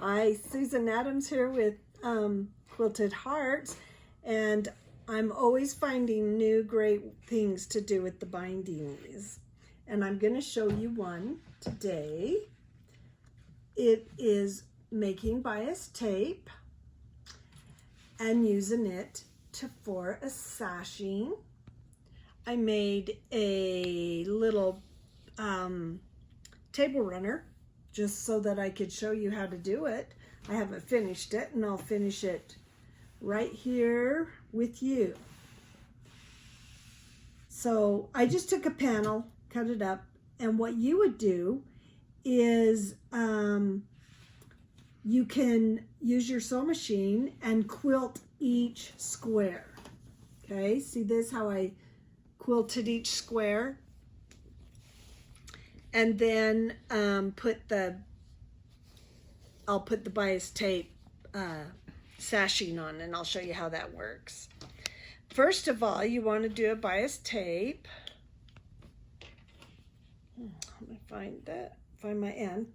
Hi, Susan Adams here with Quilted Heartz, and I'm always finding new great things to do with the Binding Eaze. And I'm going to show you one today. It is making bias tape and using it for a sashing. I made a little table runner just so that I could show you how to do it. I haven't finished it, and I'll finish it right here with you. So I just took a panel, cut it up, and what you would do is you can use your sewing machine and quilt each square. Okay, see this, how I quilted each square? And then I'll put the bias tape sashing on, and I'll show you how that works. First of all, you want to do a bias tape. Let me find my end.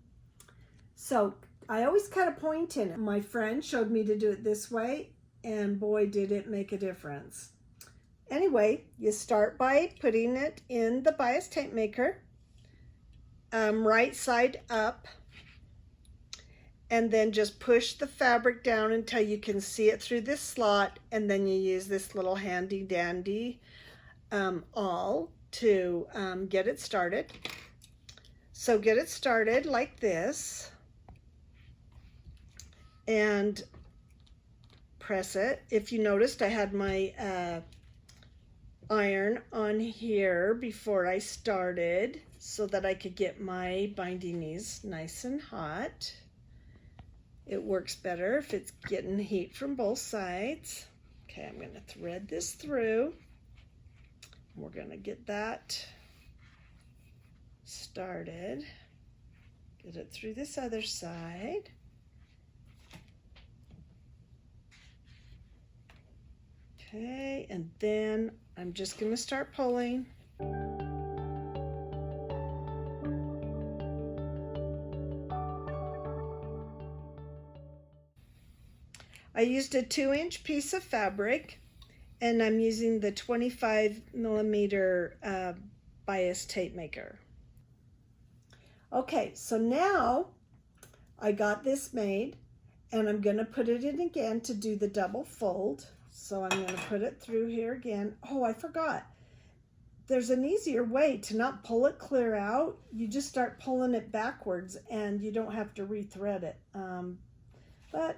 So I always cut a point in it. My friend showed me to do it this way, and boy, did it make a difference. Anyway, you start by putting it in the bias tape maker. Right side up, and then just push the fabric down until you can see it through this slot, and then you use this little handy dandy awl to get it started. So get it started like this and press it. If you noticed, I had my iron on here before I started so that I could get my Binding Eaze nice and hot. It works better if it's getting heat from both sides. Okay, I'm going to thread this through. We're going to get that started. Get it through this other side. Okay, and then I'm just going to start pulling. I used a 2-inch piece of fabric, and I'm using the 25mm bias tape maker. Okay, so now I got this made, and I'm going to put it in again to do the double fold. So I'm going to put it through here again. Oh, I forgot. There's an easier way to not pull it clear out. You just start pulling it backwards, and you don't have to rethread it. But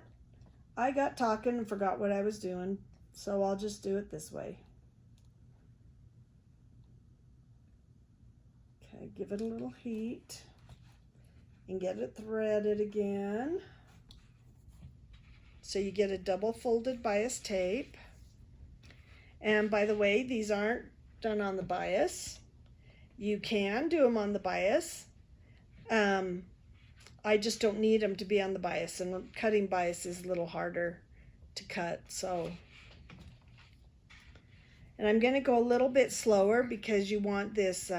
I got talking and forgot what I was doing, so I'll just do it this way. Okay, give it a little heat and get it threaded again. So you get a double folded bias tape. And by the way, these aren't done on the bias. You can do them on the bias. I just don't need them to be on the bias, and cutting bias is a little harder to cut. So, and I'm going to go a little bit slower because you want this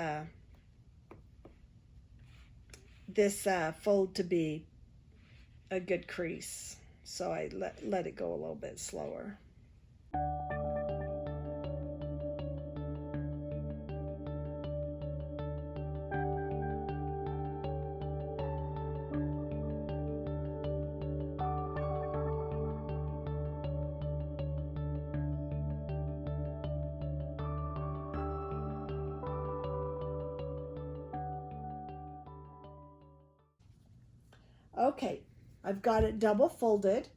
fold to be a good crease. So I let it go a little bit slower. Okay, I've got it double folded,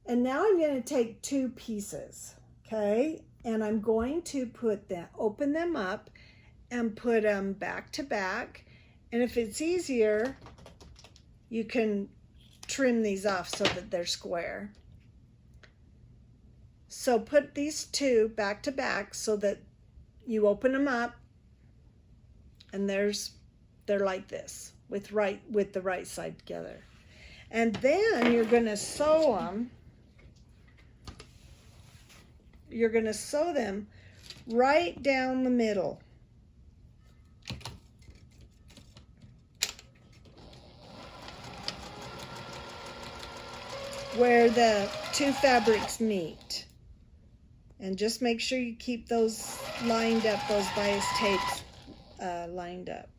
and now I'm going to take 2 pieces, okay, and I'm going to open them up and put them back to back, and if it's easier, you can trim these off so that they're square. So put these 2 back to back so that you open them up, and they're like this with the right side together. And then you're going to sew them. You're going to sew them right down the middle. where the two fabrics meet. And just make sure you keep those lined up, those bias tapes lined up.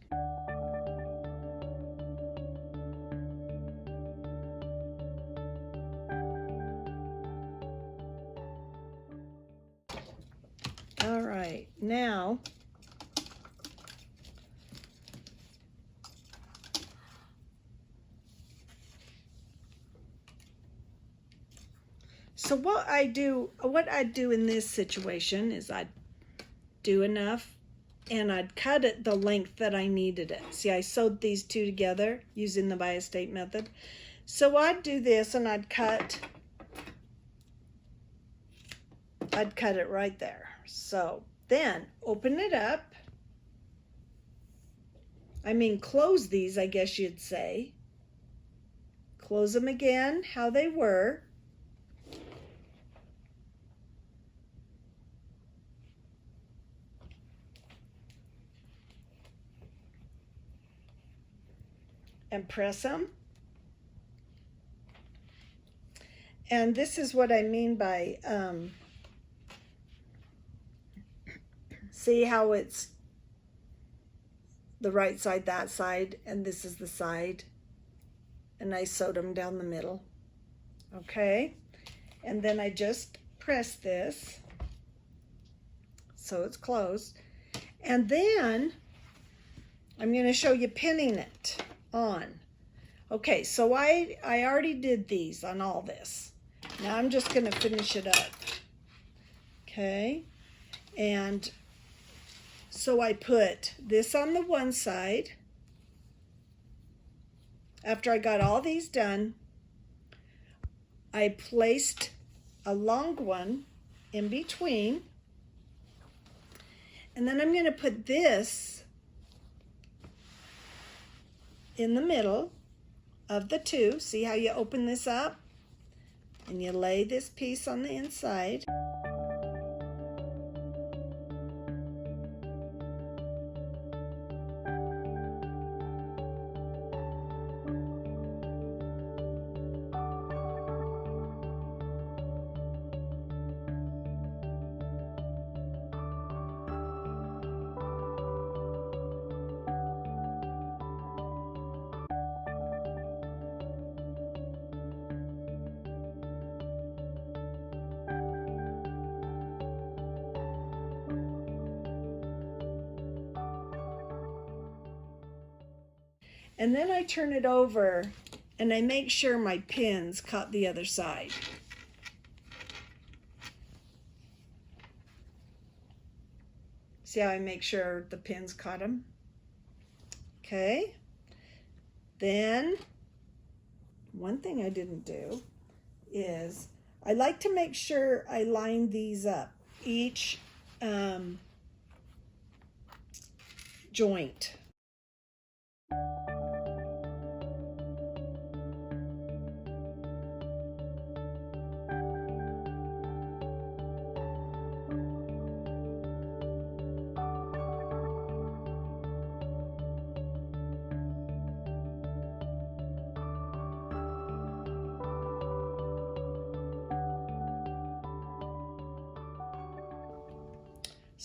All right, now so what I do in this situation is I'd do enough and I'd cut it the length that I needed it. See, I sewed these two together using the bias tape method. So I'd do this and I'd cut it right there. So then open it up. I mean, close these, I guess you'd say. Close them again how they were. And press them. And this is what I mean by, see how it's the right side, that side, and this is the side. And I sewed them down the middle. Okay. And then I just press this so it's closed. And then I'm going to show you pinning it on. Okay, so I already did these on all this. Now I'm just going to finish it up. Okay, and so I put this on the one side. After I got all these done, I placed a long one in between, and then I'm going to put this in the middle of the two. See how you open this up and you lay this piece on the inside. And then I turn it over and I make sure my pins caught the other side. See how I make sure the pins caught them? Okay. Then, one thing I didn't do is I like to make sure I line these up, each joint.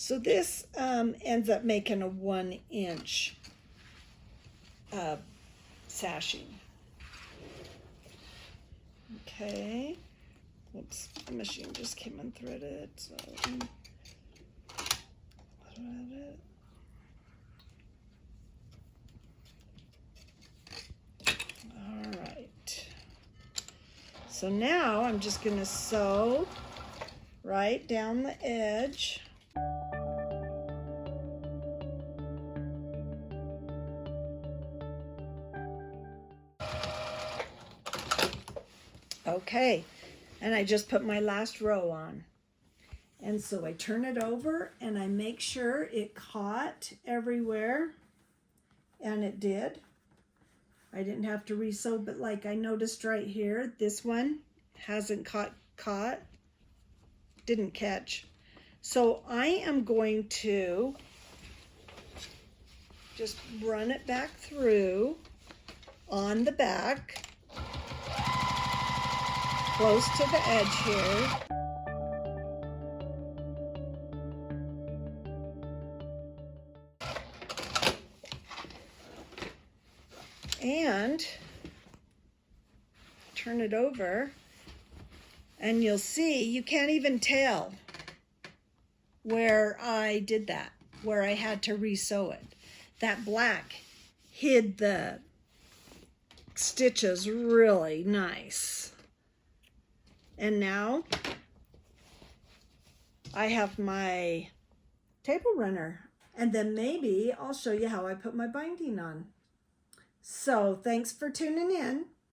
So this ends up making a 1 inch sashing. Okay. Oops, the machine just came unthreaded, so thread it. All right. So now I'm just going to sew right down the edge. Okay, and I just put my last row on. And so I turn it over and I make sure it caught everywhere, and it did. I didn't have to re-sew, but like I noticed right here, this one hasn't caught, didn't catch. So I am going to just run it back through on the back. close to the edge here. And turn it over, and you'll see you can't even tell where I did that, where I had to re-sew it. That black hid the stitches really nice. And now I have my table runner, and then maybe I'll show you how I put my binding on. So thanks for tuning in.